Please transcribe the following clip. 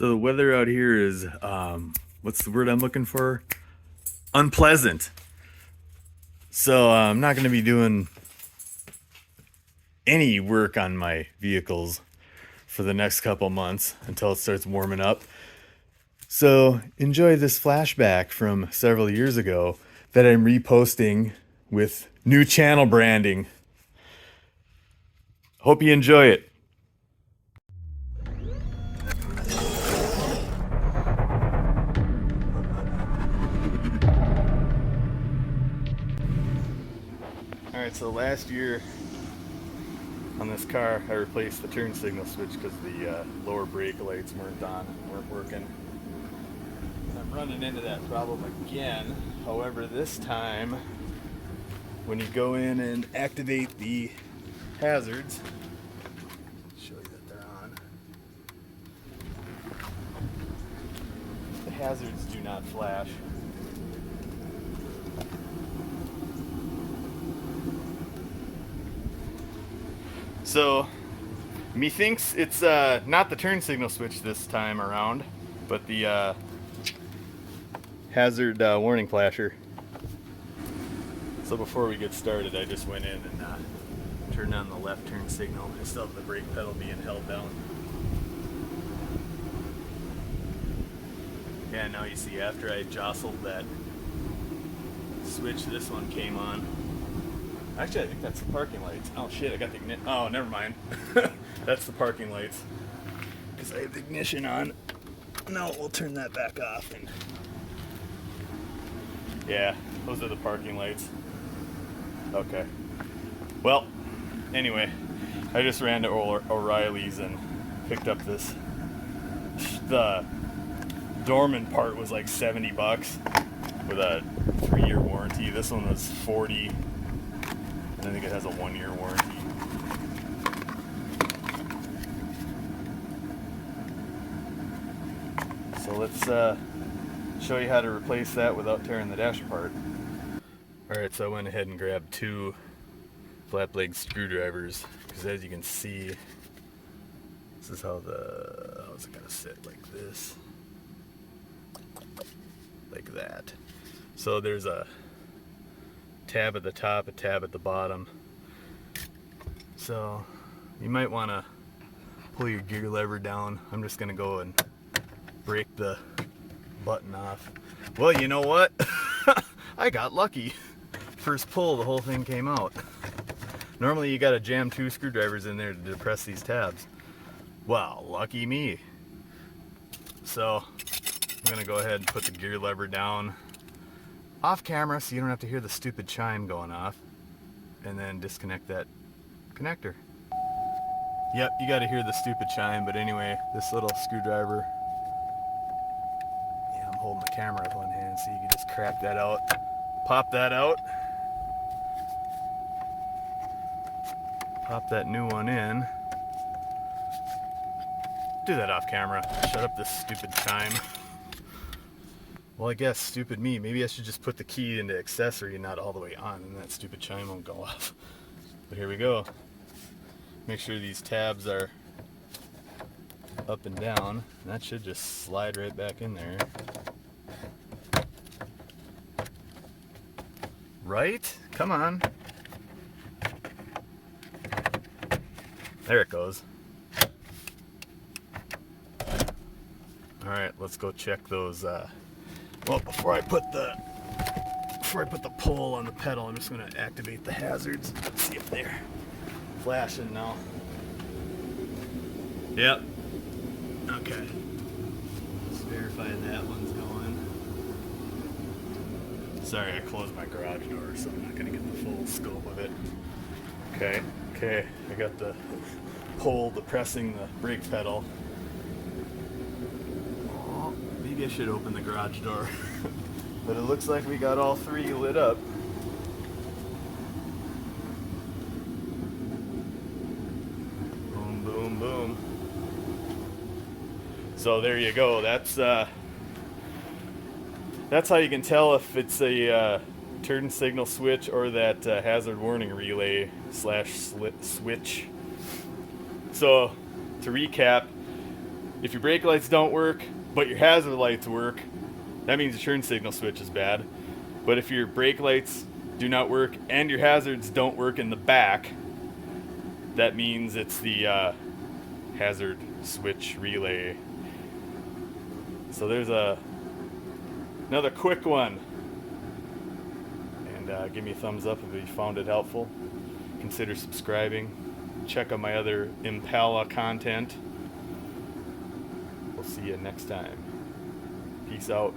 So the weather out here is, what's the word I'm looking for? Unpleasant. So I'm not going to be doing any work on my vehicles for the next couple months until it starts warming up. So enjoy this flashback from several years ago that I'm reposting with new channel branding. Hope you enjoy it. Alright, so last year on this car I replaced the turn signal switch because the lower brake lights weren't working. I'm running into that problem again. However, this time when you go in and activate the hazards, show you that they're on. The hazards do not flash. So, methinks it's not the turn signal switch this time around, but the hazard warning flasher. So before we get started, I just went in and turned on the left turn signal. I still have the brake pedal being held down. Yeah, now you see after I jostled that switch, this one came on. Actually, I think that's the parking lights. Oh shit, I got the ignition. Oh, never mind. That's the parking lights. Because I have the ignition on. No, we'll turn that back off. And yeah, those are the parking lights. Okay. Well, anyway, I just ran to O'Reilly's and picked up this. The Dorman part was like $70 with a 3-year warranty. This one was $40. I think it has a 1-year warranty. So let's show you how to replace that without tearing the dash apart. Alright, so I went ahead and grabbed 2 flat blade screwdrivers because as you can see, this is how's it gonna sit, like this, like that. So there's a tab at the top, a tab at the bottom. So you might want to pull your gear lever down. I'm just gonna go and break the button off. Well, you know what? I got lucky. First pull, the whole thing came out. Normally you gotta jam 2 screwdrivers in there to depress these tabs. Wow, lucky me. So I'm gonna go ahead and put the gear lever down off camera so you don't have to hear the stupid chime going off, and then disconnect that connector. Yep, you gotta hear the stupid chime, but anyway, this little screwdriver, yeah, I'm holding the camera with one hand so you can just crack that out, pop that out, pop that new one in. Do that off camera. Shut up this stupid chime. Well, I guess, stupid me. Maybe I should just put the key into accessory and not all the way on, and that stupid chime won't go off. But here we go. Make sure these tabs are up and down. And that should just slide right back in there. Right? Come on. There it goes. Alright, let's go check those well, before I put the pull on the pedal, I'm just going to activate the hazards. Let's see if they're flashing now. Yep. Okay. Just verifying that one's going. Sorry, I closed my garage door, so I'm not going to get the full scope of it. Okay. I got the pull depressing the brake pedal. Maybe I should open the garage door. But it looks like we got all 3 lit up. Boom, boom, boom. So there you go. That's how you can tell if it's a turn signal switch or that hazard warning relay / switch. So to recap, If your brake lights don't work, but your hazard lights work, that means your turn signal switch is bad. But if your brake lights do not work and your hazards don't work in the back, that means it's the hazard switch relay. So there's another quick one. And give me a thumbs up if you found it helpful. Consider subscribing. Check out my other Impala content. We'll see you next time. Peace out.